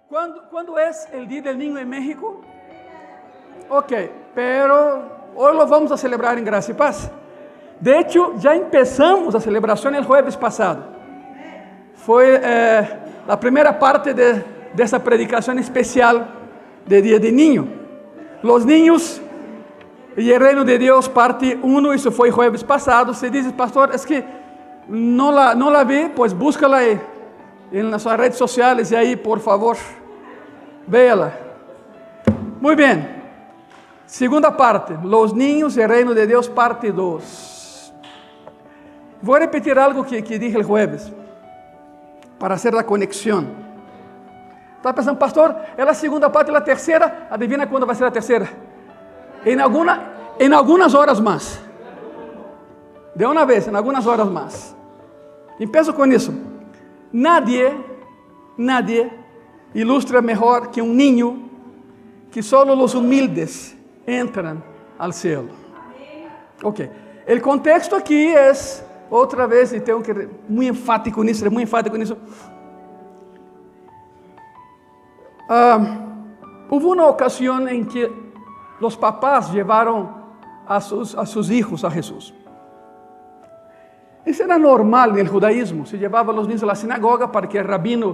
¿Cuándo es el Día del Niño en México? Ok, pero hoy lo vamos a celebrar en Gracia y Paz. De hecho, ya empezamos la celebración el jueves pasado. Fue la primera parte de esa predicación especial de Día del Niño. Los niños y el reino de Dios, parte 1, eso fue jueves pasado. Se dice, pastor, es que no la vi, pues búscala en las redes sociales y ahí, por favor, véala. Muy bien. Segunda parte, los niños y el reino de Dios, parte 2. Voy a repetir algo que dije el jueves, para hacer la conexión. Estaba pensando, pastor, es la segunda parte, la tercera, adivina cuándo va a ser la tercera. En algunas horas más. De una vez, en algunas horas más. Empiezo con eso. Nadie ilustra mejor que un niño que solo los humildes entran al cielo. Ok, el contexto aquí es, otra vez, y tengo que muy enfático nisso, hubo una ocasión en que los papás llevaron a sus hijos a Jesús. Isso era normal en el judaísmo, se llevaba a los niños a la sinagoga para que el rabino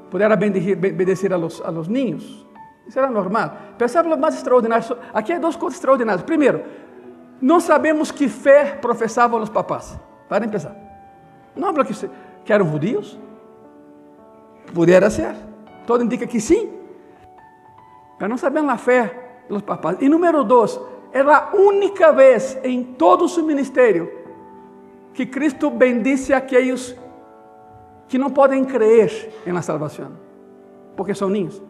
pudiera bendecir a los niños. Isso era normal. Pero sabe lo más extraordinario? Aquí hay dos cosas extraordinarias. Primero, no sabemos qué fe profesaban los papás. Para empezar. No habla que eran judíos. Pudiera ser. Todo indica que sí. Pero no sabemos la fe de los papás. Y número 2, es la única vez en todo su ministerio que Cristo bendice a aquellos que no pueden creer en la salvación, porque son niños.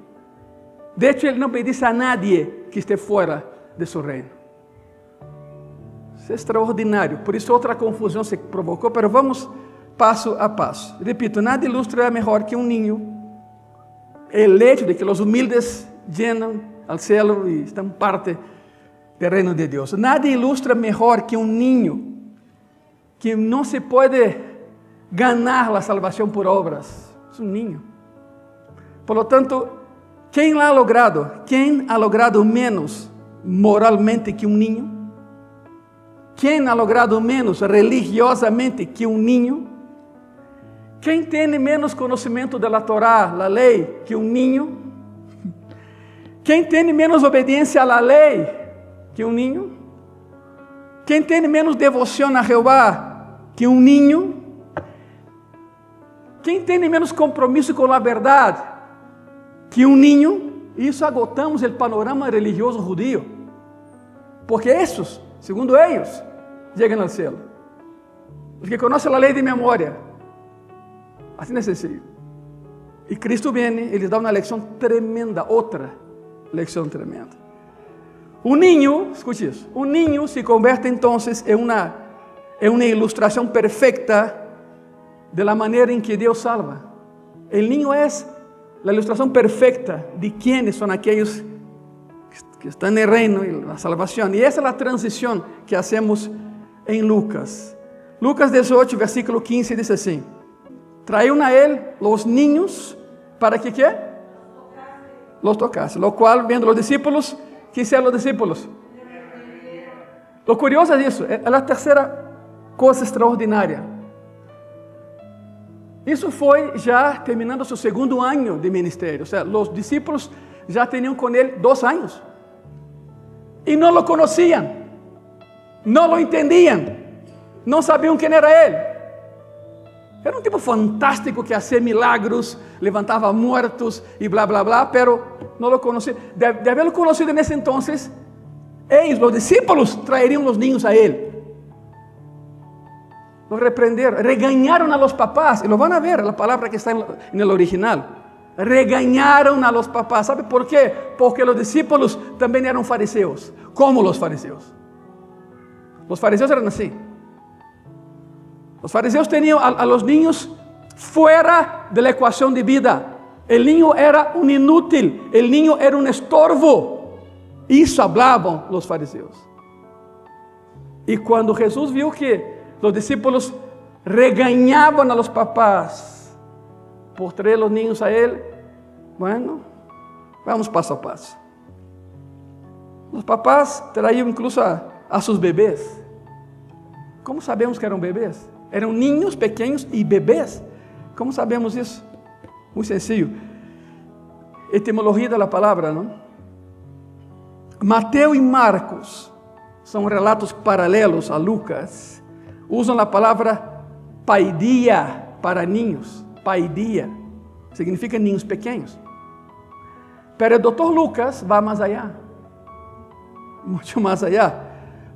De hecho, Él no bendice a nadie que esté fuera de su reino. Es extraordinario. Por eso otra confusión se provocó, pero vamos paso a paso. Repito, nada ilustra mejor que un niño el hecho de que los humildes llenan al cielo y están parte del reino de Dios. Nada ilustra mejor que un niño que no se puede ganar la salvación por obras. Es un niño. Por lo tanto, ¿quién la ha logrado? ¿Quién ha logrado menos moralmente que un niño? ¿Quién ha logrado menos religiosamente que un niño? ¿Quién tiene menos conocimiento de la Torá, la ley, que un niño? ¿Quién tiene menos obediencia a la ley que un niño? ¿Quién tiene menos devoción a Jehová que un niño? ¿Quién tiene menos compromiso con la verdad que un niño? Y eso agotamos el panorama religioso judío. Porque esos, segundo ellos, llegan al cielo. Los que conocen la ley de memoria. Así de sencillo. Y Cristo viene y les da una lección tremenda, otra lección tremenda. Un niño, escuche eso, un niño se convierte entonces en una ilustración perfecta de la manera en que Dios salva. El niño es la ilustración perfecta de quiénes son aquellos que están en el reino y la salvación. Y esa es la transición que hacemos en Lucas. Lucas 18, versículo 15 dice así: traían a él los niños para que ¿qué? Los tocase. Lo cual, viendo los discípulos, ¿qué hicieron los discípulos? Lo curioso es eso, es la tercera cosa extraordinaria. Isso foi já terminando seu segundo ano de ministério. Ou seja, os discípulos já tinham com ele 2 anos. E não o conheciam. Não o entendiam. Não sabiam quem era ele. Era um tipo fantástico que fazia milagros, levantava mortos e blá, blá, blá, pero não o conheciam. De haberlo conhecido nesse entonces, eles, os discípulos, traeriam os niños a ele. Lo reprendieron, regañaron a los papás, y lo van a ver, la palabra que está en el original. Regañaron a los papás. ¿Sabe por qué? Porque los discípulos también eran fariseos, como los fariseos. Los fariseos eran así. Los fariseos tenían a los niños fuera de la ecuación de vida. El niño era un inútil, el niño era un estorbo. Eso hablaban los fariseos. Y cuando Jesús vio que los discípulos regañaban a los papás por traer los niños a él, Bueno, vamos passo a passo. Os papás traíam incluso a seus bebês. Como sabemos que eram bebês? Eram ninhos pequenos e bebês. Como sabemos isso? Muito sencillo. Etimologia da palavra, não? Mateus e Marcos são relatos paralelos a Lucas. Usam a palavra paidia para ninhos. Paidia significa ninhos pequenos. Pero o Dr. Lucas vai mais allá. Muito mais allá.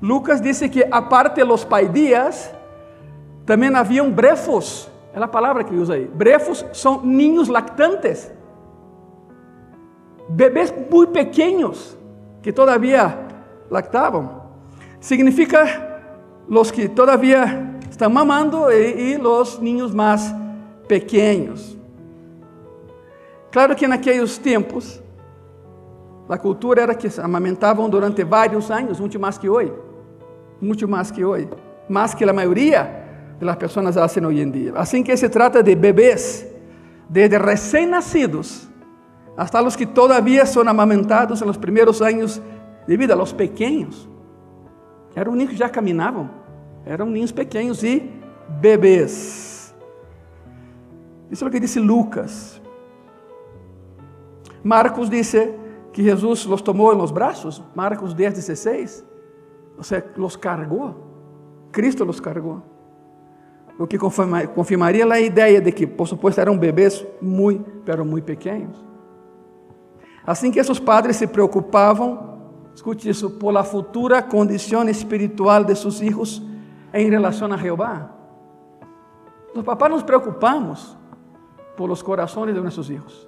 Lucas disse que, aparte de los paidias, também haviam brefos. É a palavra que ele usa aí. Brefos são ninhos lactantes. Bebês muito pequenos que todavia lactavam. Significa los que todavia estão mamando e los niños mais pequenos. Claro que naqueles tempos, a cultura era que se amamentavam durante vários anos, muito mais que hoje. Muito mais que hoje. Mais que a maioria das pessoas fazem hoje em dia. Assim que se trata de bebês, desde recém-nacidos, hasta los que todavía são amamentados nos primeiros anos de vida, os pequenos. Eram ninhos que já caminavam. Eram ninhos pequenos e bebês. Isso é o que disse Lucas. Marcos disse que Jesus los tomou em los braços. Marcos 10:16. Ou seja, los cargou. Cristo los cargou. O que confirmaria a ideia de que, por supuesto, eram bebês muito, pero muito pequenos. Assim que esses padres se preocupavam, escute isso, por la futura condição espiritual de seus filhos em relação a Jeová. Os papás nos preocupamos por los corazones de nossos filhos.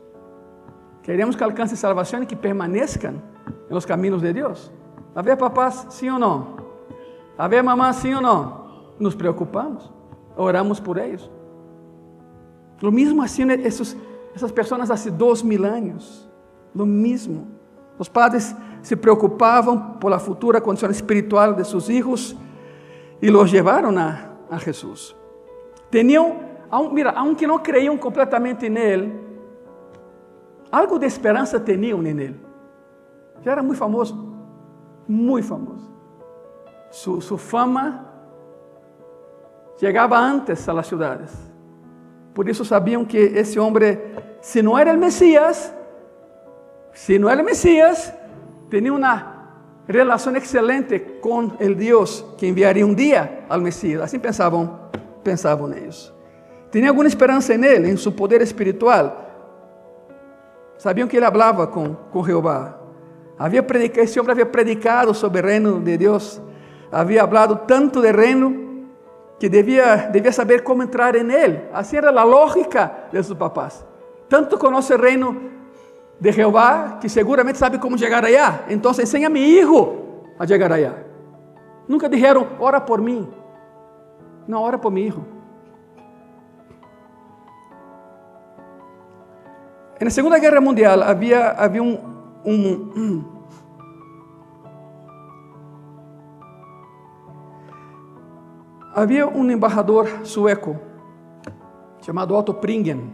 Queremos que alcancem salvação e que permaneçam em los caminos de Deus. A ver, papás, sim ou não? A ver, mamá, sim ou não? Nos preocupamos, oramos por eles. Lo mesmo assim, essas pessoas há 2000 anos. Lo mesmo. Os padres se preocupavam por la futura condição espiritual de seus filhos e los levaram a Jesus. Tinham, aunque não creiam completamente nele, algo de esperança tinham nele. Já era muito famoso, muito famoso. Sua fama chegava antes a las cidades. Por isso sabiam que esse homem, se não era o Messias, tinha uma relação excelente com o Deus que enviaria um dia ao Messias. Assim pensavam eles. Tinha alguma esperança nele, em seu poder espiritual. Sabiam que ele falava com Jeová. Esse homem havia predicado sobre o reino de Deus. Havia falado tanto de reino que devia saber como entrar em ele. Assim era a lógica de seus papás. Tanto conhece o reino de Jeová, que seguramente sabe como chegar allá. Então, ensina a mi hijo a chegar allá. Nunca dijeron, ora por mim. Não, ora por mi hijo. Na Segunda Guerra Mundial, havia um embaixador sueco, chamado Otto Pringen.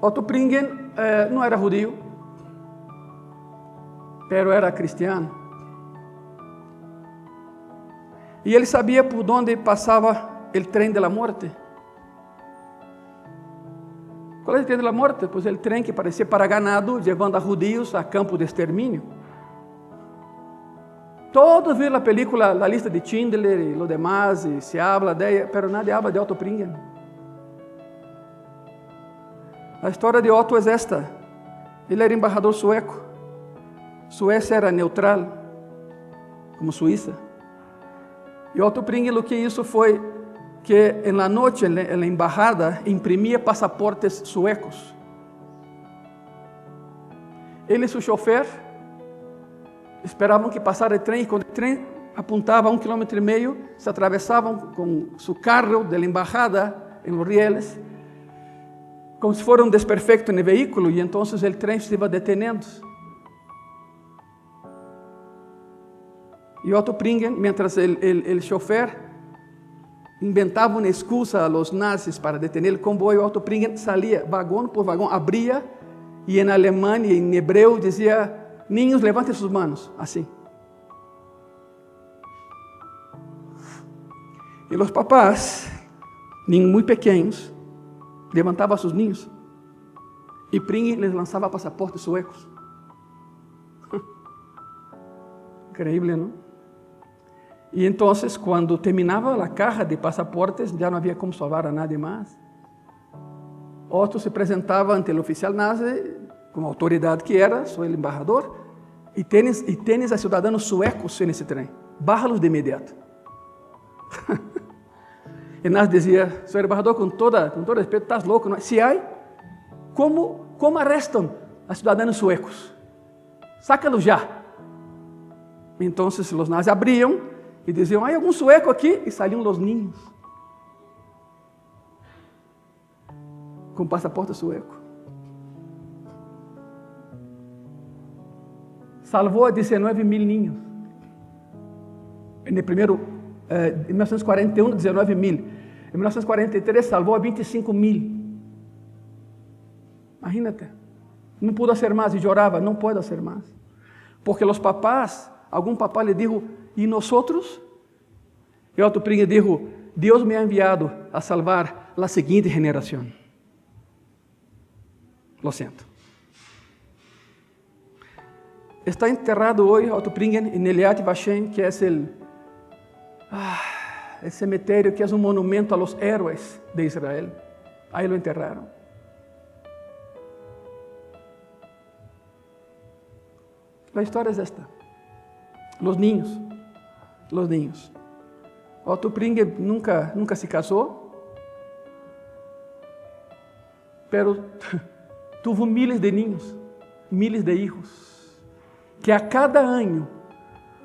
Otto Pringen não era judío, pero era cristiano. E ele sabia por onde passava o trem da morte. Qual é o trem da morte? Pois o trem que parecia para ganado, levando a judíos a campo de extermínio. Todos viram a película, a lista de Schindler e lo demás, e se habla de ella, pero nadie habla de Otto Pringen. A história de Otto é esta. Ele era embaixador sueco. Suécia era neutral, como Suíça. E Otto Pringen, o que isso foi que na noite, na embajada, imprimia passaportes suecos. Ele e seu chofer esperavam que passara o trem, e quando o trem apontava a 1,5 km, se atravessavam com seu carro da embajada em los rieles, como se fosse um desperfecto no veículo, e então o trem se iba deteniendo. E Otto Pringen, mientras el chofer inventava uma excusa a los nazis para detener el comboio. Otto Preminger salía vagón por vagón, abría y en alemán y en hebreo decía: niños, levanten sus manos, así. E os papás, niños muy pequeños, levantavam a sus niños e Preminger les lanzaba pasaportes suecos. Increíble, ¿no? E então, quando terminava a caja de passaportes, já não havia como salvar a nadie mais. Otto se apresentava ante o oficial nazi, como autoridade que era, sou o embajador, e tens a cidadãos suecos nesse trem. Bájalos de imediato. E nazi dizia: senhor embajador, com todo respeito, estás louco, não é? Se há, como arrestam a cidadãos suecos? Sácalo já. Então, os nazis abriam e diziam: há algum sueco aqui? E saíam os ninhos com passaporte sueco. Salvou 19 mil ninhos. No primeiro, em 1941, 19 mil. Em 1943, salvou a 25 mil. Imagínate. Não pudo ser mais e chorava: não pode ser mais. Porque os papás, algum papá lhe disse: e nós outros? E Otto Preminger disse: Deus me ha enviado a salvar a seguinte geração. Lo siento. Está enterrado hoje Otto Preminger em Yad Vashem, que é el cemitério que é um monumento a los héroes de Israel. Aí lo enterraram. A história é esta. Los niños. Otto Preminger nunca se casou, pero tuvo miles de niños, miles de hijos, que a cada ano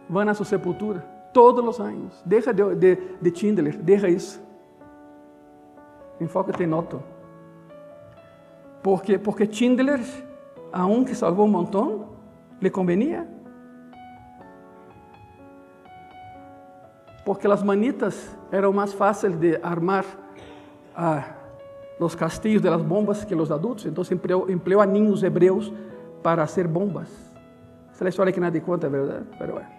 vão a sua sepultura, todos os anos. Deja de Schindler, deja isso. Enfócate em Otto. Porque Schindler, a um que salvou um montão, lhe convenia. Porque as manitas eram mais fáceis de armar os castillos de las bombas que os adultos. Então empleou a niños hebreus para hacer bombas. Essa é a história que nadie conta, é verdade? Pero bueno.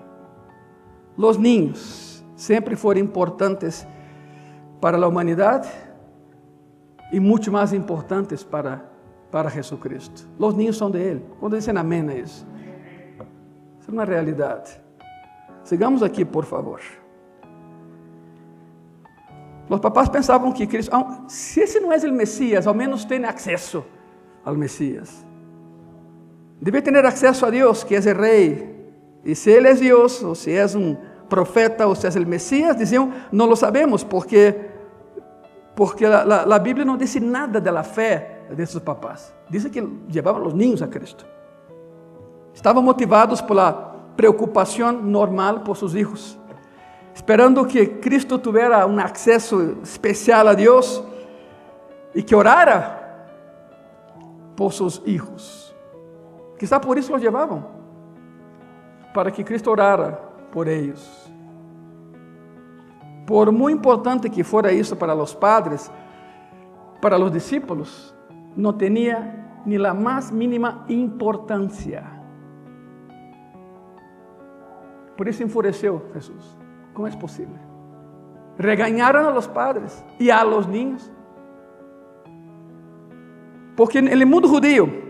Os niños sempre foram importantes para a humanidade e muito mais importantes para Jesucristo. Os niños são de Ele. Quando dizem amém a isso? Isso é uma realidade. Sigamos aqui, por favor. Os papás pensavam que Cristo, se esse não é o Messias, ao menos tem acesso ao Messias. Deve ter acesso a Deus, que é o Rei. E se Ele é Deus, ou se é um profeta, ou se é o Messias, diziam: não lo sabemos, porque a Bíblia não diz nada da fé desses papás. Diz que levavam os niños a Cristo. Estavam motivados pela preocupação normal por seus filhos, esperando que Cristo tivesse um acesso especial a Deus e que orara por seus filhos. Quizá por isso os levavam, para que Cristo orara por eles. Por muito importante que fora isso para os padres, para os discípulos, não tinha nem a mais mínima importância. Por isso enfureceu Jesus. Como é possível? Regañaram a los padres e a los niños. Porque no mundo judío,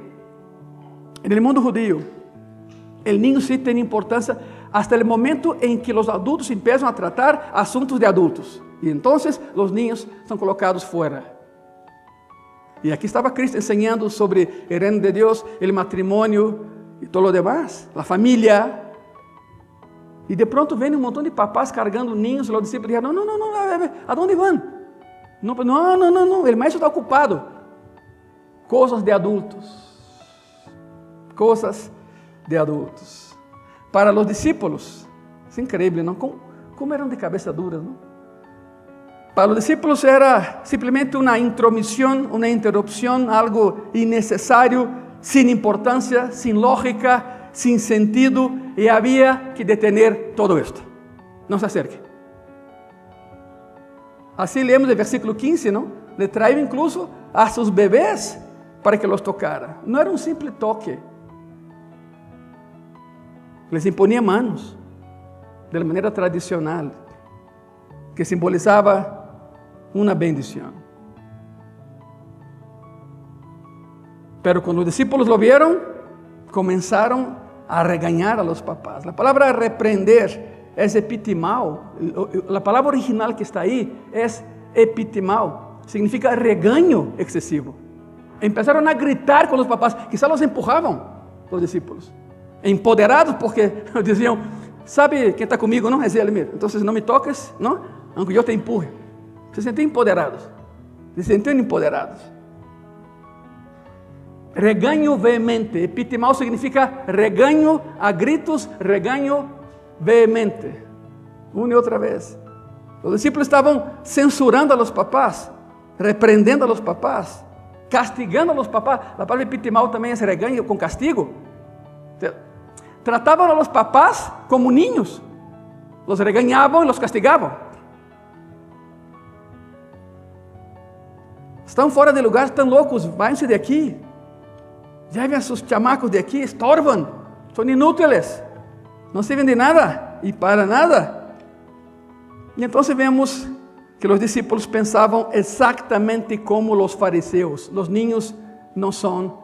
o niño sí tem importância hasta o momento em que os adultos começam a tratar assuntos de adultos. E então os niños são colocados fora. E aqui estava Cristo ensinando sobre o reino de Deus, o matrimônio e todo o demás, a família. E de pronto vem um montão de papás carregando ninhos, e os discípulos dizem: não, ¿a dónde vão? Não, o maestro está ocupado. Coisas de adultos. Para os discípulos, é incrível, não? Como eram de cabeça dura, não? Para os discípulos era simplesmente uma intromissão, uma interrupção, algo innecessário, sem importância, sem lógica, sem sentido, e havia que detener todo esto. Não se acerque. Así leemos el versículo 15, ¿no? Le traían incluso a sus bebés para que los tocara. No era un simple toque. Les imponía manos de la manera tradicional, que simbolizaba una bendición. Pero cuando los discípulos lo vieron, comenzaron a regañar a los papás. La palabra reprender es epitimao. La palabra original que está ahí es epitimao. Significa regaño excesivo. Empezaron a gritar con los papás. Quizás los empujaban los discípulos. Empoderados porque decían, ¿sabe quién está conmigo? No, es él, mira. Entonces no me toques, ¿no? Aunque yo te empuje. Se sentían empoderados. Se sentían empoderados. Regaño vehemente. Epitimao significa regaño a gritos, regaño vehemente. Una y otra vez. Los discípulos estaban censurando a los papás, reprendiendo a los papás, castigando a los papás. La palabra epitimao también es regaño con castigo. Trataban a los papás como niños. Los regañaban y los castigaban. Están fuera de lugar, están locos, váyanse de aquí. Lleven a sus chamacos de aquí, estorban, son inútiles, no sirven de nada y para nada. Y entonces vemos que los discípulos pensaban exactamente como los fariseos. Los niños no son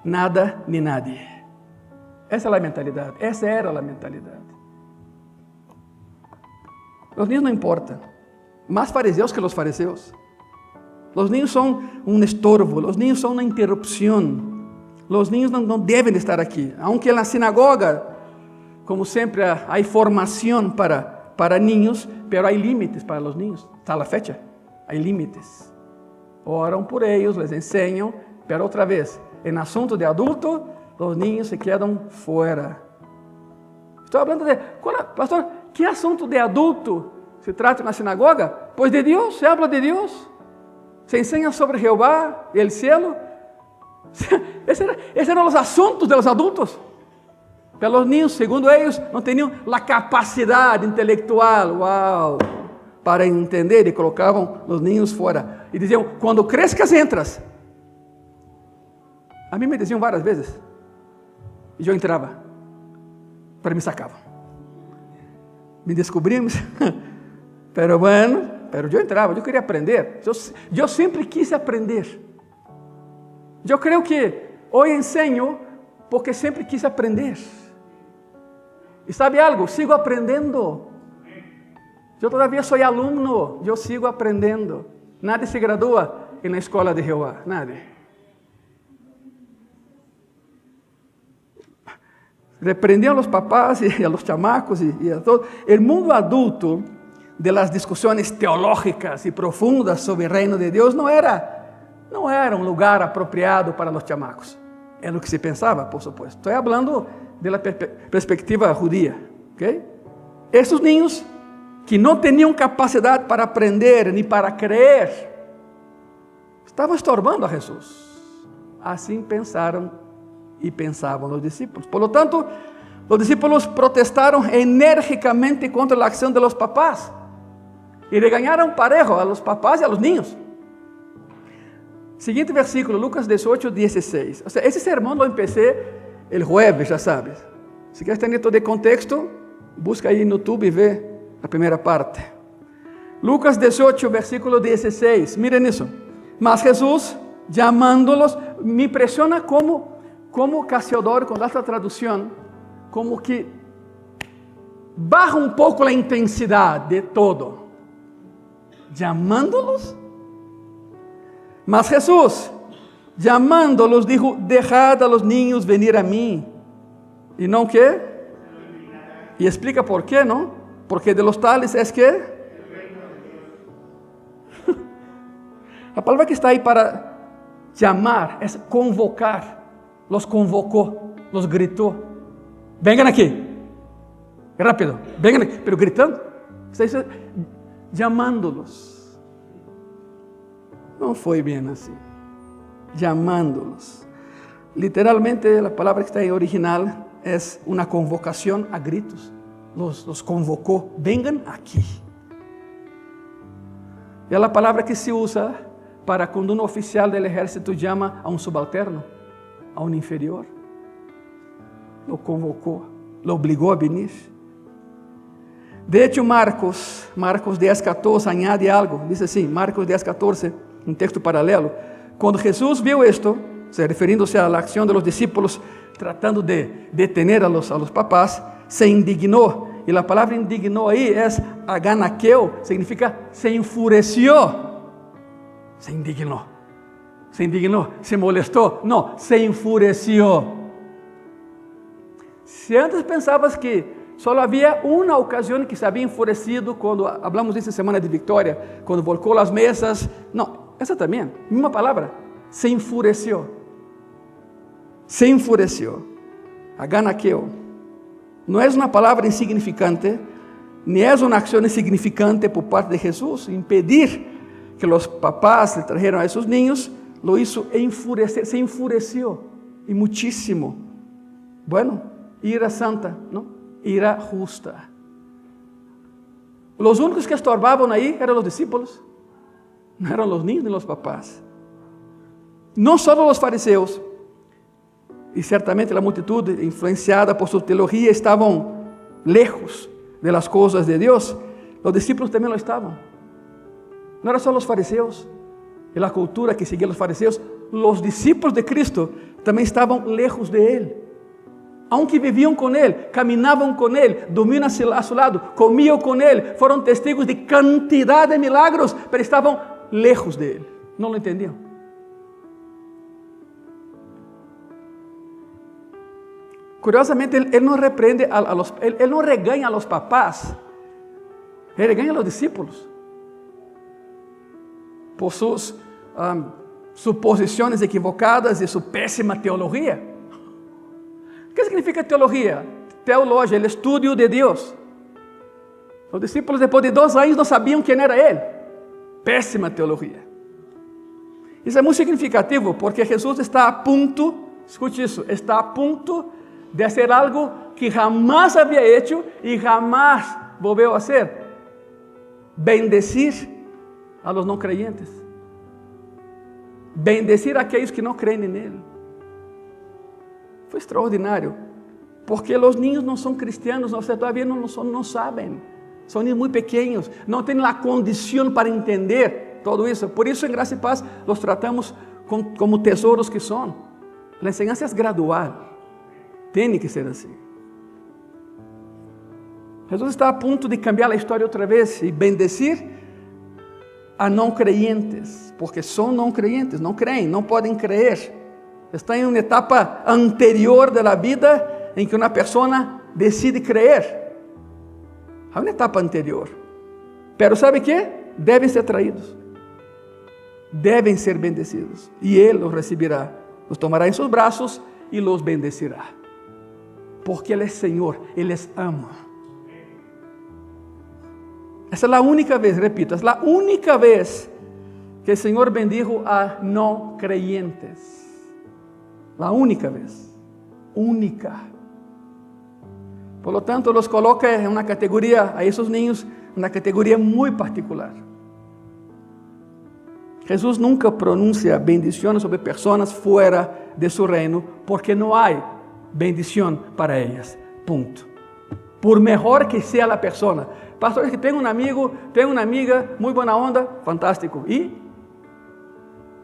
nada ni nadie. Esa es la mentalidad, esa era la mentalidad. Los niños no importan, más fariseos que los fariseos. Los niños son un estorbo, los niños son una interrupción. Los niños no deben estar aquí. Aunque en la sinagoga, como siempre, hay formación para niños, pero hay límites para los niños. Hasta la fecha, hay límites. Oran por ellos, les enseñan, pero otra vez, en asunto de adulto, los niños se quedan fuera. Estoy hablando de, pastor, ¿qué asunto de adulto se trata en la sinagoga? Pues de Dios, se habla de Dios. Se enseña sobre Jehová y el cielo. Esos eran los asuntos de los adultos. Pero los niños, según ellos, no tenían la capacidad intelectual, para entender, y colocaban los niños fuera. Y decían, cuando crezcas entras. A mí me decían varias veces. Y yo entraba, pero me sacaban. Me descubrían, pero bueno, pero yo entraba, yo quería aprender. Yo siempre quise aprender. Yo creo que hoy enseño porque siempre quise aprender. ¿Y sabe algo? Sigo aprendiendo. Yo todavía soy alumno, yo sigo aprendiendo. Nadie se gradúa en la escuela de Jehová, nadie. Reprendían a los papás y a los chamacos y a todos. El mundo adulto de las discusiones teológicas y profundas sobre el reino de Dios no era un lugar apropiado para los chamacos. É lo que se pensava, por supuesto. Estou falando da perspectiva judía. ¿Okay? Esses niños que não tinham capacidade para aprender nem para crer, estavam estorbando a Jesus. Assim pensaram e pensavam os discípulos. Por lo tanto, os discípulos protestaram enérgicamente contra a ação de los papás e regañaram parejo a los papás e a los niños. Siguiente versículo, Lucas 18, 16. O sea, ese sermón lo empecé el jueves, ya sabes. Si quieres tener todo el contexto, busca ahí en YouTube y ve la primera parte. Lucas 18, versículo 16. Miren eso. Mas Jesús, llamándolos, me impresiona como Cassiodoro, con esta traducción, como que baja un poco la intensidad de todo. Llamándolos. Mas Jesús, llamándolos, dijo, dejad a los niños venir a mí. ¿Y no qué? Y explica por qué, ¿no? Porque de los tales es que la palabra que está ahí para llamar es convocar. Los convocó, los gritó. Vengan aquí. Rápido, vengan aquí. Pero gritando. Está llamándolos. No fue bien así. Llamándolos. Literalmente la palabra que está ahí original es una convocación a gritos. Los convocó. Vengan aquí. é a palavra que se usa para quando um oficial do exército chama a um subalterno, a um inferior. Lo convocou, lo obrigou a venir. De hecho, Marcos 10:14 añade algo, diz assim, Marcos 10:14, um texto paralelo. Quando Jesus viu isto, referindo-se à ação de los discípulos, tratando de detener a los papás, se indignou. E a palavra indignou aí é aganaqueu, significa se enfureció. Se indignou, se molestou. Não, se enfureció. Se antes pensavas que só havia uma ocasião que se havia enfurecido, quando hablamos disso semana de Vitória, quando volcou as mesas. Não, essa também, mesma palavra, se enfureció. Se enfureció. Aganaqueu. Não é uma palavra insignificante, nem é uma ação insignificante por parte de Jesus, impedir que os papás le trajeron a esos niños, lo hizo enfurecer, se enfureció, y muchísimo. Bueno, ira santa, ¿no? Ira justa. Los únicos que estorbaban ahí eran los discípulos, no eran los niños ni los papás. No solo los fariseos, y ciertamente la multitud influenciada por su teología estaban lejos de las cosas de Dios, los discípulos también lo estaban. No eran solo los fariseos, y la cultura que seguía los fariseos, los discípulos de Cristo también estaban lejos de Él. Aunque vivían con Él, caminaban con Él, dormían a su lado, comían con Él, fueron testigos de cantidad de milagros, pero estaban lejos de Él. No lo entendían. Curiosamente, Él no repreende Él no regaña a los papás, Él regaña a los discípulos por sus suposiciones equivocadas e sua péssima teologia. O que significa teologia? Teologia, o estudo de Deus. Os discípulos, depois de 2 anos, não sabiam quem era Ele. Péssima teologia. Isso é muito significativo, porque Jesus está a ponto, escute isso, está a ponto de fazer algo que jamais havia hecho e jamais volveu a hacer: bendecir a los não creyentes, bendecir a aqueles que não creem nele. Foi extraordinário, porque os niños não são cristianos, todavía não sabem, são niños muito pequenos, não têm a condição para entender todo isso. Por isso, em Graça e Paz, os tratamos como tesouros que são. A enseñança é gradual, tem que ser assim. Jesus está a ponto de cambiar a história outra vez e bendecir a não creyentes, porque são não creyentes, não creem, não podem crer. Está em uma etapa anterior da vida em que uma pessoa decide crer. Há uma etapa anterior. Pero sabe que? Devem ser traídos. Devem ser bendecidos. E Ele os receberá, os tomará em seus braços e los bendecirá. Porque Ele é Senhor, Ele os ama. Essa é a única vez, repito, é a única vez que o Senhor bendijo a não creyentes. A única vez. Única. Por lo tanto, los coloca em uma categoria, a esses niños, uma categoria muito particular. Jesus nunca pronuncia bendições sobre pessoas fora de seu reino, porque não há bendição para elas. Ponto. Por melhor que seja a pessoa. Pastor, que tenho um amigo, tenho uma amiga, muito boa onda, fantástico. E?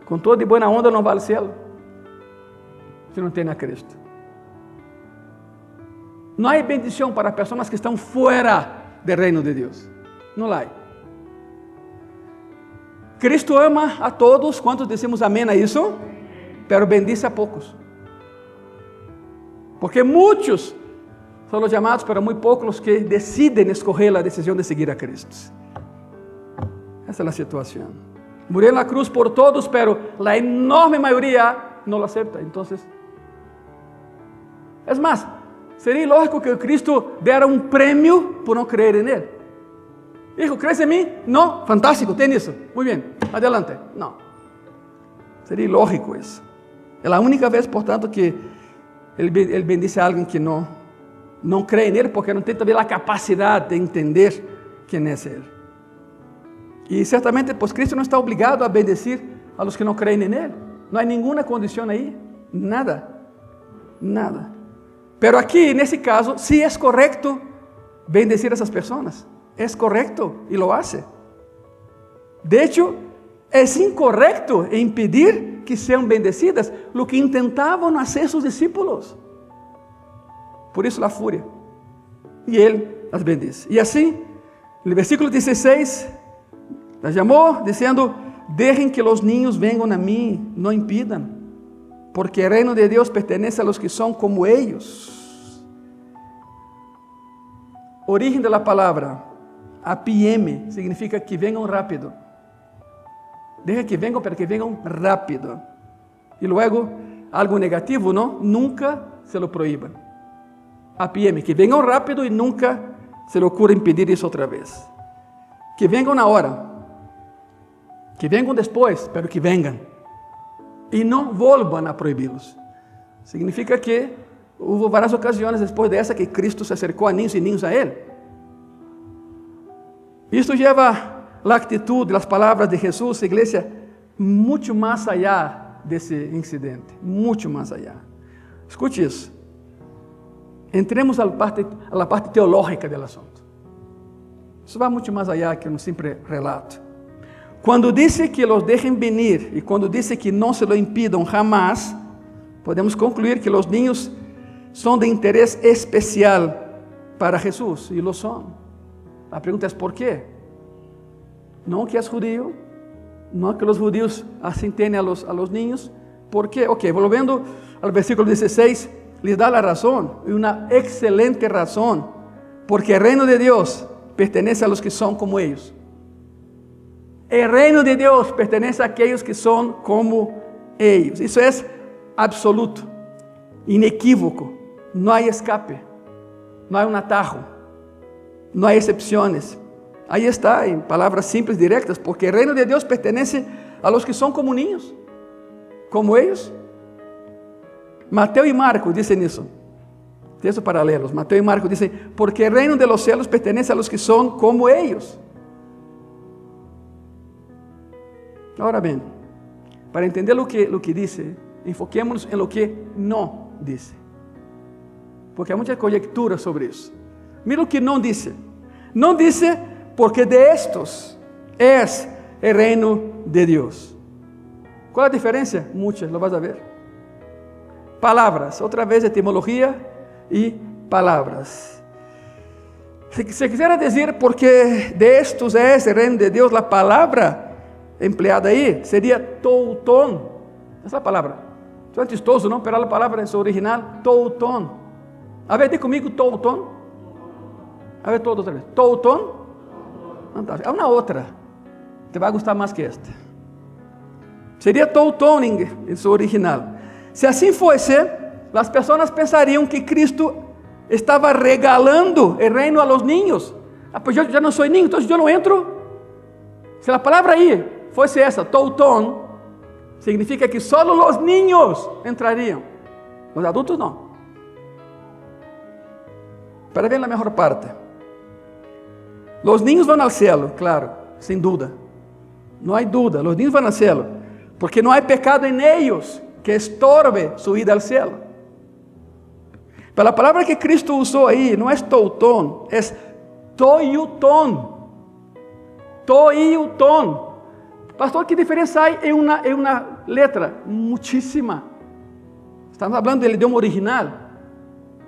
Com todo de boa onda não vai ao céu, se não tem a Cristo. Não há bendição para pessoas que estão fora do reino de Deus. Não há. Cristo ama a todos, quantos dizemos amém a isso? Pero bendice a poucos. Porque muitos são os chamados, pero muito poucos os que decidem escolher a decisão de seguir a Cristo. Essa é a situação. Murió na cruz por todos, pero a enorme maioria não lo acepta. Então, é mais, seria lógico que Cristo dera um prêmio por não crer em Ele. Hijo, ¿crees en mí? No, fantástico, ten isso. Muy bien, adelante. No. Seria ilógico isso. É a única vez, portanto, que ele bendice a alguém que não crê nele, porque não tem também a capacidade de entender quem é Ele. Y ciertamente, pues Cristo no está obligado a bendecir a los que no creen en Él. No hay ninguna condición ahí, nada, nada. Pero aquí, en ese caso, sí es correcto bendecir a esas personas. Es correcto y lo hace. De hecho, es incorrecto impedir que sean bendecidas lo que intentaban hacer sus discípulos. Por eso la furia. Y Él las bendice. Y así, el versículo 16 las llamó diciendo: dejen que los niños vengan a mí, no impidan, porque el reino de Dios pertenece a los que son como ellos. Origen de la palabra, APM, significa que vengan rápido. Deja que vengan, pero que vengan rápido. Y luego, algo negativo, ¿no? Nunca se lo prohíban. APM, que vengan rápido y nunca se le ocurra impedir eso otra vez. Que vengan ahora. Que vengan después, pero que vengan. Y no vuelvan a prohibirlos. Significa que hubo varias ocasiones después de esa que Cristo se acercó a niños y niños a Él. Y esto lleva la actitud de las palabras de Jesús, iglesia, mucho más allá de ese incidente. Mucho más allá. Escute isso. Entremos a la parte teológica del asunto. Isso vai muito mais allá que um simples relato. Quando disse que los dejen venir e quando disse que não se lo impidam jamás, podemos concluir que os niños são de interesse especial para Jesús, e lo são. A pergunta é por quê? Não que é judío, não que os judíos assim têm a los niños. ¿Por quê? Ok, volviendo ao versículo 16, les dá a razão, e uma excelente razão, porque o reino de Deus pertenece a los que são como eles. El reino de Dios pertenece a aquellos que son como ellos. Eso es absoluto, inequívoco. No hay escape, no hay un atajo, no hay excepciones. Ahí está, en palabras simples, directas, porque el reino de Dios pertenece a los que son como niños, como ellos. Mateo y Marcos dicen eso. Textos paralelos. Mateo y Marcos dicen, porque el reino de los cielos pertenece a los que son como ellos. Ahora bien, para entender lo que dice, enfoquémonos en lo que no dice. Porque hay muchas conjecturas sobre eso. Mira lo que no dice. No dice porque de estos es el reino de Dios. ¿Cuál es la diferencia? Muchas, lo vas a ver. Palabras, otra vez etimología y palabras. Si quisiera decir porque de estos es el reino de Dios, la palabra empleada aí seria touton. Essa palavra, é chistoso, não? Pero a palavra em seu original, touton. A ver, diga comigo, touton. A ver, todos outra vez. Touton. Fantástico. Há uma outra, te vai gostar mais que esta. Seria touton em seu original. Se assim fosse, as pessoas pensariam que Cristo estava regalando o reino a los niños. Ah, pues eu já não sou niño, então eu não entro. Se a palavra aí fosse essa, touton, significa que só os niños entrariam, os adultos não. Para ver a melhor parte, os niños vão ao céu, claro, sem dúvida, não há dúvida, os niños vão ao céu, porque não há pecado em eles que estorbe sua ida ao céu. Mas a palavra que Cristo usou aí não é touton, é toiuton. Toiuton. Pastor, que diferença há em uma letra? Muitíssima. Estamos falando do idioma original.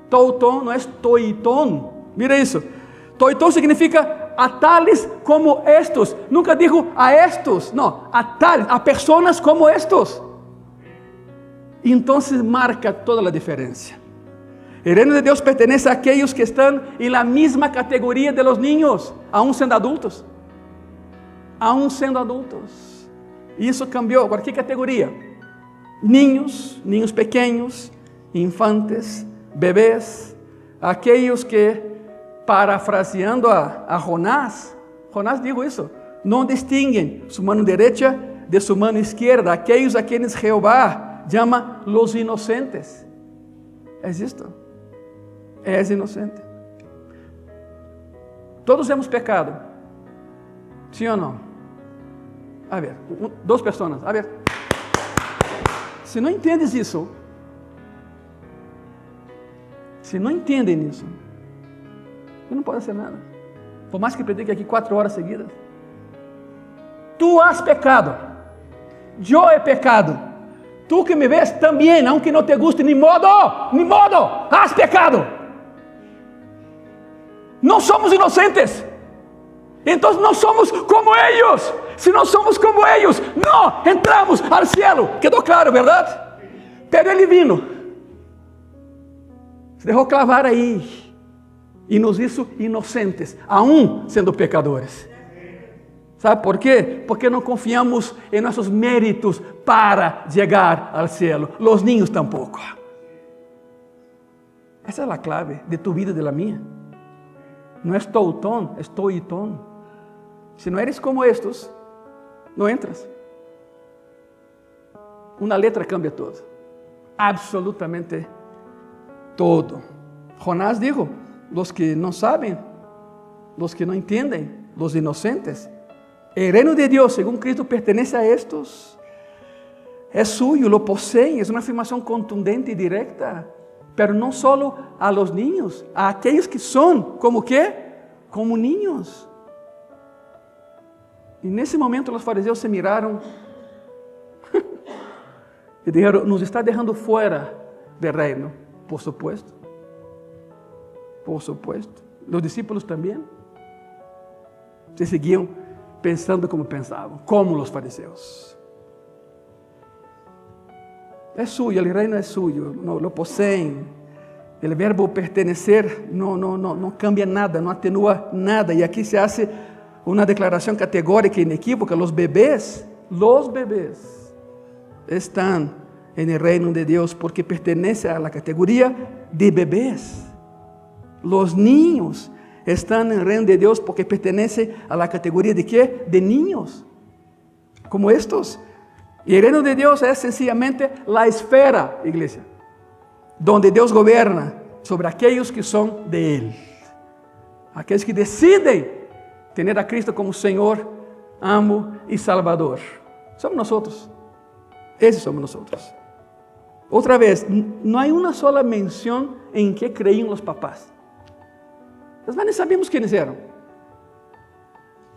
Touton não é toiton. Mira isso. Toiton significa a tales como estos. Nunca digo a estos. Não, a tales, a pessoas como estos. E então marca toda a diferença. O reino de Deus pertence a aqueles que estão em la mesma categoria de los niños, aún sendo adultos. Aún sendo adultos. Isso cambiou. Agora, que categoria? Niños, niños pequeños, infantes, bebês, aqueles que, parafraseando a Jonás dijo isso, não distinguem sua mão direita de sua mão esquerda, aqueles a quienes Jeová chama los inocentes. É isto. És inocente. Todos hemos pecado. Sim ou não? A ver, duas pessoas. A ver. Se não entendes isso, se não entendem isso, eu não posso fazer nada. Por mais que predique aqui 4 horas seguidas. Tu has pecado. Eu he pecado. Tu que me ves também, aunque não te guste, ni modo, has pecado. Não somos inocentes. Então não somos como eles. Se não somos como eles, não entramos al cielo. Quedou claro, verdade? Pero ele vino. Se deixou clavar aí. E nos hizo inocentes, aún sendo pecadores. ¿Sabe por quê? Porque não confiamos em nossos méritos para chegar ao cielo. Os niños tampouco. Essa é a clave de tu vida e de la minha. Não és toutón, és toitón. Se não eres como estes, não entras. Uma letra cambia todo. Absolutamente todo. Jonás dijo, los que não sabem, los que não entendem, los inocentes, el reino de Dios, según Cristo, pertenece a estos. Es suyo, lo poseen. Es una afirmación contundente y directa. Pero no solo a los niños, a aquellos que son, ¿como qué? Como niños. Y en ese momento los fariseos se miraron y dijeron, nos está dejando fuera del reino. Por supuesto. Por supuesto. Los discípulos también. Se seguían pensando como pensavam, como os fariseus. É suyo, o reino é suyo, lo poseen. O verbo pertenecer não cambia nada, não atenua nada. E aqui se hace uma declaração categórica e inequívoca: os bebês estão no reino de Deus porque pertenecem à categoria de bebês. Os niños estão no reino de Deus porque pertenecem a la categoria de quê? De niños, como estos. E o reino de Deus é sencillamente la esfera, igreja, donde Deus governa sobre aqueles que são de Ele, aqueles que decidem ter a Cristo como Senhor, amo e Salvador. Somos nós. Esses somos nós. Outra vez, não há uma sola menção em que creíam os papás. Nós nem sabemos quem eram.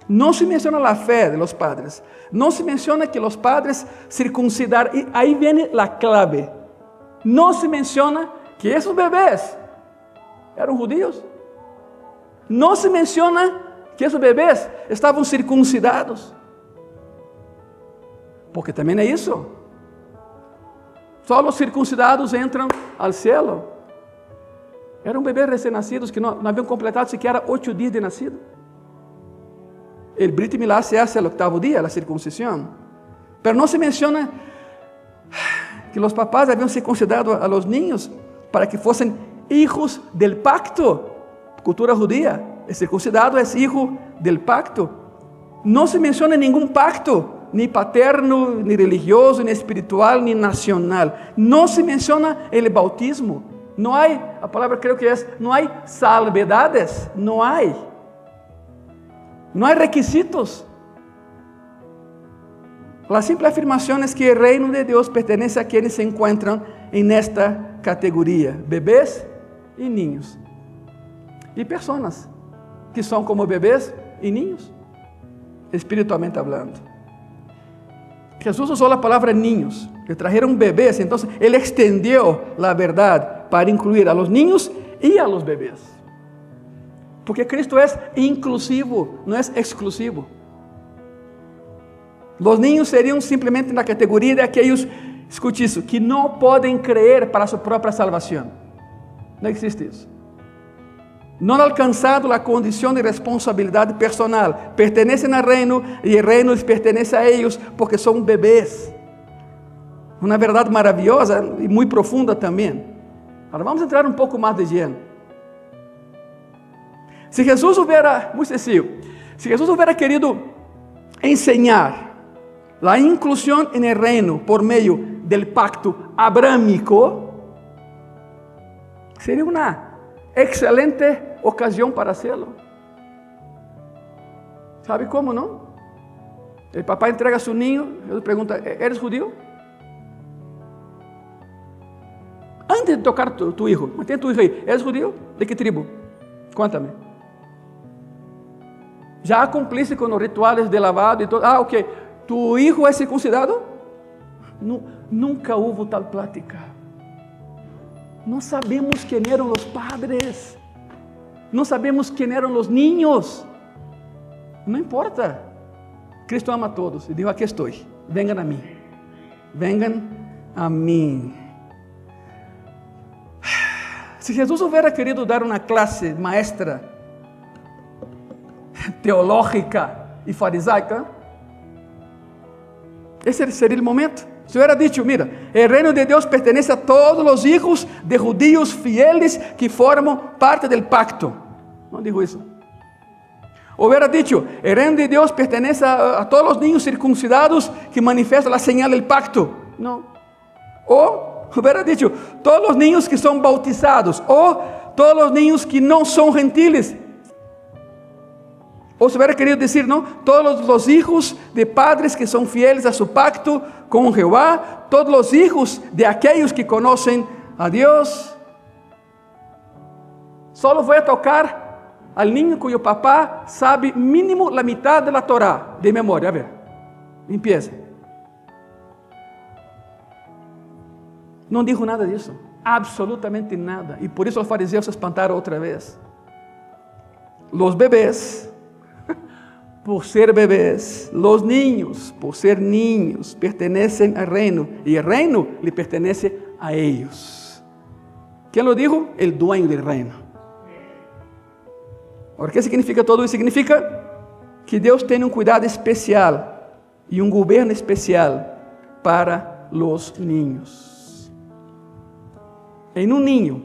Não se menciona a fé de los padres. Não se menciona que os padres circuncidaram. E aí vem a clave. Não se menciona que esses bebês eram judíos. Não se menciona que esses bebês estavam circuncidados. Porque também é isso. Só os circuncidados entram ao céu. Eram bebês recém-nascidos que não haviam completado sequer 8 dias de nascido. El Brit Milá se hace al 8º día, la circuncisión. Pero no se menciona que los papás habían circuncidado a los niños para que fuesen hijos del pacto. Cultura judía, el circuncidado es hijo del pacto. No se menciona ningún pacto, ni paterno, ni religioso, ni espiritual, ni nacional. No se menciona el bautismo. No hay, a palabra creo que es, no hay salvedades, no hay. No hay requisitos. La simple afirmación es que el reino de Dios pertenece a quienes se encuentran en esta categoría, bebés y niños. Y personas que son como bebés y niños, espiritualmente hablando. Jesús usó la palabra niños, que trajeron bebés, entonces Él extendió la verdad para incluir a los niños y a los bebés. Porque Cristo es inclusivo, no es exclusivo. Los niños seriam simplesmente na categoria de aqueles, escute isso, que não podem crer para sua própria salvação. Não existe isso. Não alcançado a condição de responsabilidade personal, pertenecem ao reino e o reino les pertenece a eles porque são bebês. Uma verdade maravilhosa e muito profunda também. Agora vamos entrar um pouco mais de lleno. Se Jesus hubiera, muito sencillo, se Jesus hubiera querido enseñar la inclusión en el reino por medio del pacto abrahamico, sería una excelente ocasión para hacerlo. ¿Sabe cómo no? El papá entrega a su niño, Jesús pregunta, ¿eres judío? Antes de tocar tu hijo, mantén tu hijo ahí, ¿eres judío? ¿De qué tribu? Cuéntame. ¿Ya cumpliste con los rituales de lavado y todo? Ok. ¿Tu hijo es circuncidado? No, nunca hubo tal plática. No sabemos quién eran los padres. No sabemos quién eran los niños. No importa. Cristo ama a todos y dijo, aquí estoy. Vengan a mí. Vengan a mí. Si Jesús hubiera querido dar una clase maestra teológica y farisaica, ese sería el momento. Se hubiera dicho, mira, el reino de Dios pertenece a todos los hijos de judíos fieles que forman parte del pacto. No dijo eso. Hubiera dicho, el reino de Dios pertenece a todos los niños circuncidados que manifiestan la señal del pacto. No. O hubiera dicho, todos los niños que son bautizados, o todos los niños que no son gentiles. O se hubiera querido decir, ¿no? Todos los hijos de padres que son fieles a su pacto con Jehová, todos los hijos de aquellos que conocen a Dios. Solo voy a tocar al niño cuyo papá sabe mínimo la mitad de la Torá de memoria. A ver, empieza. No dijo nada de eso, absolutamente nada. Y por eso los fariseos se espantaron otra vez. Los bebés, por ser bebés, los niños, por ser niños, pertenecen al reino. Y el reino le pertenece a ellos. ¿Quién lo dijo? El dueño del reino. Ahora, ¿qué significa todo eso? Significa que Dios tiene un cuidado especial y un gobierno especial para los niños. En un niño,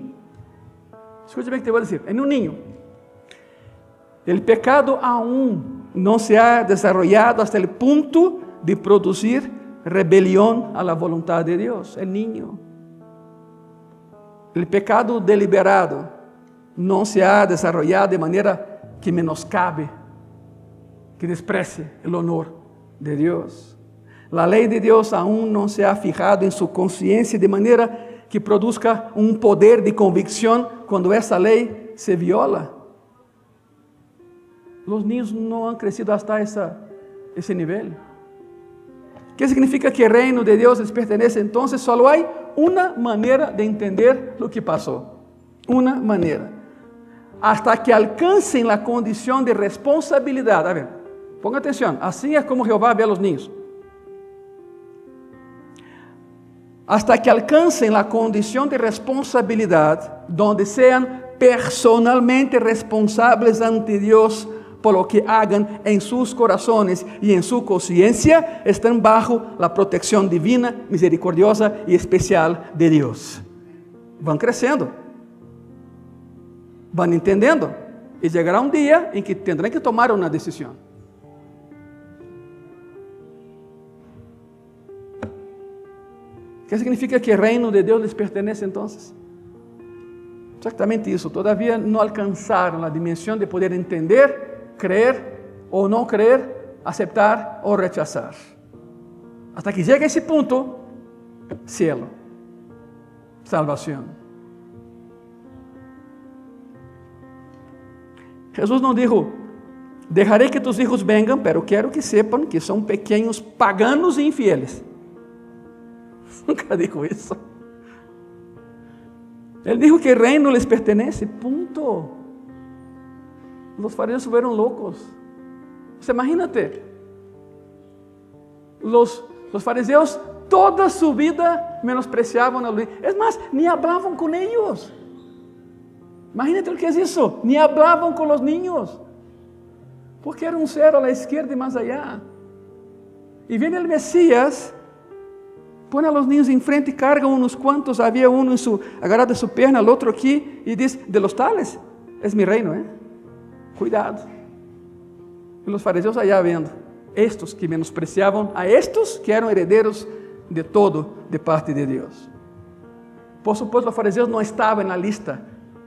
escúchame que te voy a decir, en un niño, el pecado aún no se ha desarrollado hasta el punto de producir rebelión a la voluntad de Dios. El niño. El pecado deliberado no se ha desarrollado de manera que menoscabe, que desprecie el honor de Dios. La ley de Dios aún no se ha fijado en su conciencia de manera que produzca un poder de convicción cuando esa ley se viola. Los niños no han crecido hasta ese nivel. ¿Qué significa que el reino de Dios les pertenece? Entonces solo hay una manera de entender lo que pasó. Una manera. Hasta que alcancen la condición de responsabilidad. A ver, ponga atención. Así es como Jehová ve a los niños. Hasta que alcancen la condición de responsabilidad, donde sean personalmente responsables ante Dios por lo que hagan en sus corazones y en su conciencia, están bajo la protección divina, misericordiosa y especial de Dios. Van creciendo, van entendiendo, y llegará un día en que tendrán que tomar una decisión. ¿Qué significa que el reino de Dios les pertenece entonces? Exactamente eso. Todavía no alcanzaron la dimensión de poder entender, creer o no creer, aceptar o rechazar. Hasta que llegue a ese punto, cielo, salvación. Jesús no dijo, dejaré que tus hijos vengan, pero quiero que sepan que son pequeños paganos e infieles. Nunca dijo eso. Él dijo que el reino les pertenece, punto. Los fariseos fueron locos. O sea, imagínate, los fariseos toda su vida menospreciaban a los niños. Es más, ni hablaban con ellos. Imagínate lo que es eso, ni hablaban con los niños, porque era un cero a la izquierda y más allá. Y viene el Mesías, pone a los niños enfrente y carga unos cuantos. Había uno agarrado de su pierna, el otro aquí, y dice, de los tales es mi reino, cuidado. Y los fariseos allá viendo, estos que menospreciaban a estos que eran herederos de todo de parte de Dios. Por supuesto, los fariseos no estaban en la lista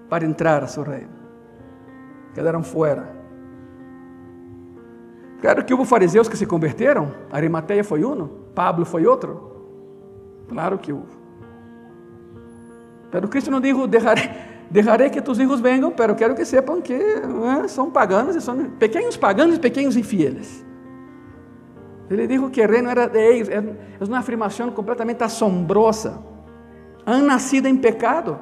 para entrar a su reino, quedaron fuera. Claro que hubo fariseus que se converteram, Arimateia foi um, Pablo foi outro. Claro que hubo. Pero Cristo não dijo, dejaré que tus hijos vengan, pero quero que sepam que são paganos, e são pequenos paganos e pequenos infieles. Ele dijo que o reino era de ellos. É uma afirmação completamente assombrosa. Han nacido em pecado.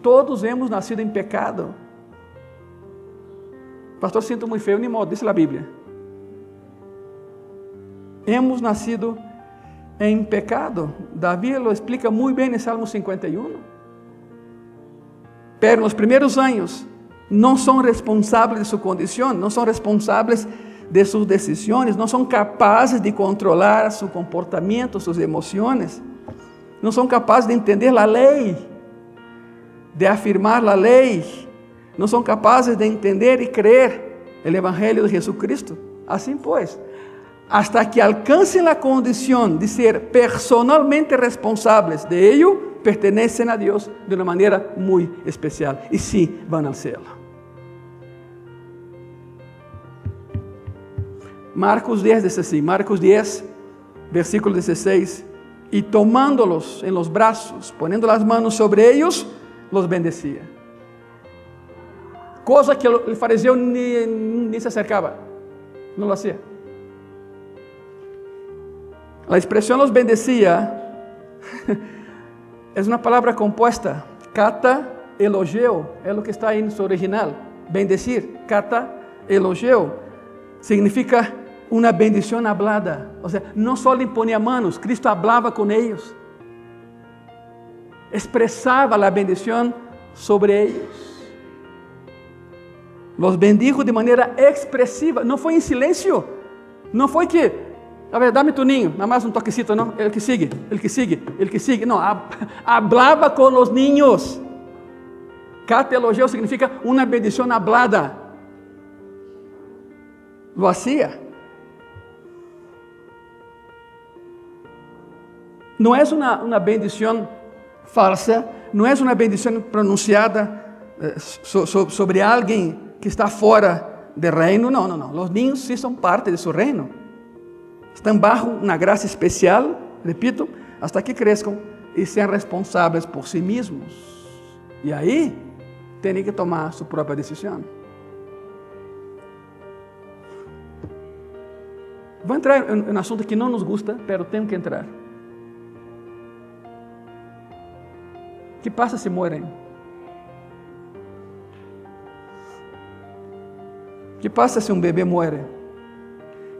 Todos hemos nacido em pecado. Pastor, sinto muito feio, nem modo, diz a Bíblia. Hemos nacido em pecado. Davi lo explica muito bem no Salmo 51. Pero nos primeiros anos, não são responsáveis de sua condição, não são responsáveis de suas decisões, não são capazes de controlar seu comportamento, suas emoções, não são capazes de entender a lei, de afirmar a lei, não são capazes de entender e crer o Evangelho de Jesucristo. Assim pois, hasta que alcancem a condição de ser personalmente responsáveis de ello, pertenecem a Deus de uma maneira muito especial, e sim, vão ao céu. Marcos 10 diz assim, Marcos 10, versículo 16, e tomándolos em los braços, poniendo as manos sobre ellos, los bendecía. Coisa que o fariseu nem se acercava, não lo hacía. A expressão los bendecía é uma palavra composta, kata elogio, é o que está aí no seu original, bendecir, kata elogio, significa uma bendição hablada, ou seja, não só lhe imponía manos, Cristo hablava com eles, expressava a bendição sobre eles, los bendijo de maneira expressiva, não foi em silêncio, não foi que, a ver, dá-me tu ninho, nada mais um toquecito, não, ele que sigue, não, hablava com os niños, kata elogio significa uma bendição hablada, lo hacía. Não é uma bendição falsa, não é uma bendição pronunciada sobre alguém que está fora do reino, não. Os niños sim são parte de seu reino. Estão bajo uma graça especial, repito, hasta que cresçam e sejam responsáveis por si mesmos. E aí, têm que tomar sua própria decisão. Vou entrar em um assunto que não nos gusta, pero tenho que entrar. ¿Qué pasa si mueren? ¿Qué pasa si un bebé muere?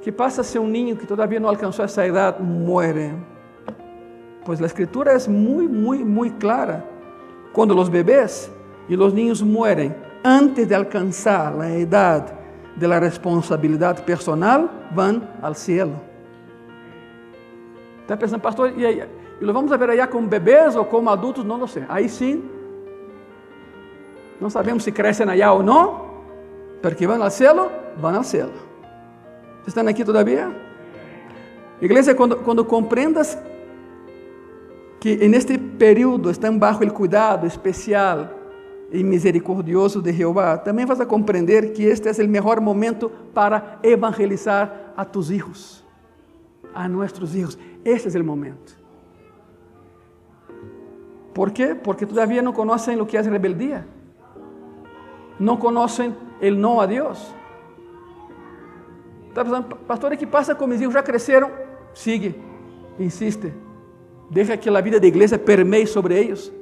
¿Qué pasa si un niño que todavía no alcanzó esa edad muere? Pues la escritura es muy clara. Cuando los bebés y los niños mueren antes de alcanzar la edad de la responsabilidad personal, van al cielo. Está pensando, pastor, e aí? E lo vamos a ver allá como bebês ou como adultos, não sei. Aí sim, não sabemos se crescem allá ou não, porque vão ao céu, vão ao céu. Vocês estão aqui todavia? Igreja, quando compreendas que neste período estão bajo o cuidado especial e misericordioso de Jeová, também vas a compreender que este é o melhor momento para evangelizar a tus hijos, a nossos hijos. Este é o momento. ¿Por quê? Porque todavía não conhecem o que é rebeldia. Não conhecem o não a Deus. Está pensando, pastor, o que passa com meus filhos? Já cresceram? Sigue, insiste. Deixa que a vida da igreja permeie sobre eles.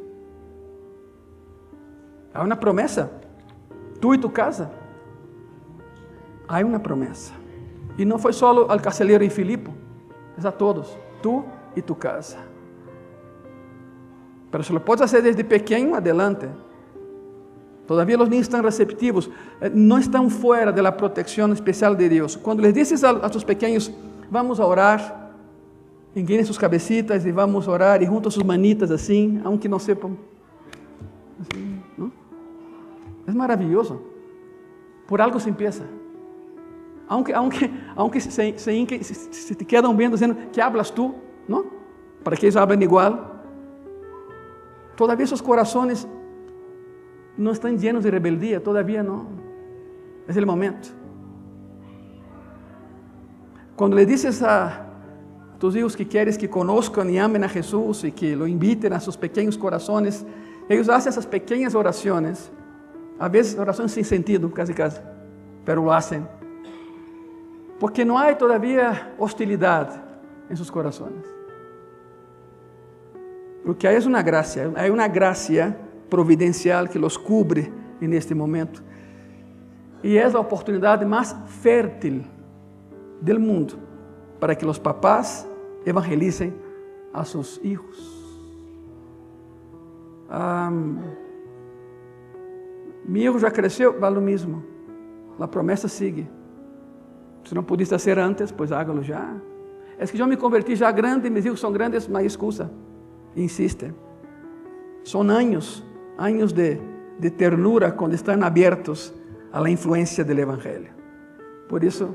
Há uma promessa. Tu e tu casa. Há uma promessa. E não foi só ao carcereiro em Filipo, é a todos. Tu e tu casa. Pero se lo puedes hacer desde pequeño adelante. Todavía los niños están receptivos, no están fuera de la protección especial de Dios. Cuando les dices a tus pequeños, vamos a orar, inclinen sus cabecitas y vamos a orar, y juntos sus manitas así, aunque no sepan. Así, ¿no? Es maravilloso. Por algo se empieza. Aunque se te quedan viendo diciendo, ¿qué hablas tú? ¿No? Para que ellos hablen igual. Todavía sus corazones no están llenos de rebeldía, todavía no. Es el momento. Cuando le dices a tus hijos que quieres que conozcan y amen a Jesús y que lo inviten a sus pequeños corazones, ellos hacen esas pequeñas oraciones, a veces oraciones sin sentido, casi, pero lo hacen. Porque no hay todavía hostilidad en sus corazones. Lo que hay es una gracia providencial que los cubre en este momento. Y es la oportunidad más fértil del mundo para que los papás evangelicen a sus hijos. Mi hijo ya creció, va lo mismo. La promesa sigue. Si no pudiste hacer antes, pues hágalo ya. Es que yo me convertí ya grande, mis hijos son grandes, no hay excusa. Insiste. Son años de ternura cuando están abiertos a la influencia del Evangelio. Por eso,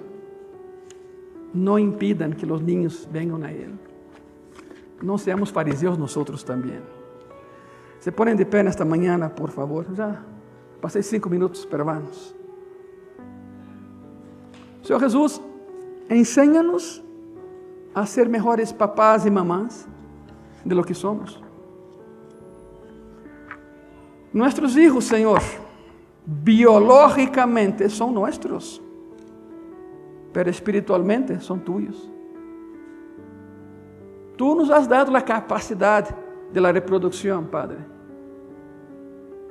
no impidan que los niños vengan a Él. No seamos fariseos nosotros también. Se ponen de pé en esta mañana, por favor. Ya pasé 5 minutos, pero vamos. Señor Jesús, enséñanos a ser mejores papás y mamás de lo que somos. Nuestros hijos, Señor, biológicamente son nuestros, pero espiritualmente son tuyos. Tú nos has dado la capacidad de la reproducción, Padre,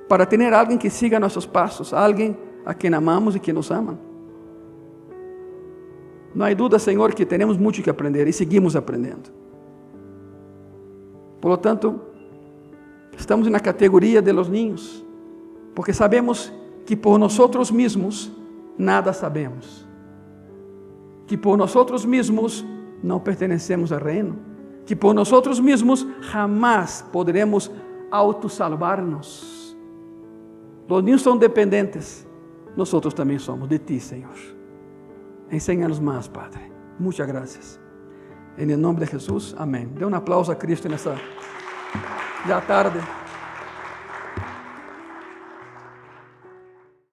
para tener alguien que siga nuestros pasos, alguien a quien amamos y que nos aman. No hay duda, Señor, que tenemos mucho que aprender y seguimos aprendiendo. Por lo tanto, estamos en la categoría de los niños, porque sabemos que por nosotros mismos nada sabemos, que por nosotros mismos no pertenecemos al reino, que por nosotros mismos jamás podremos autosalvarnos. Los niños son dependientes, nosotros también somos de ti, Señor. Enséñanos más, Padre. Muchas gracias. En el nombre de Jesús, amén. Dê un aplauso a Cristo en esta ya tarde.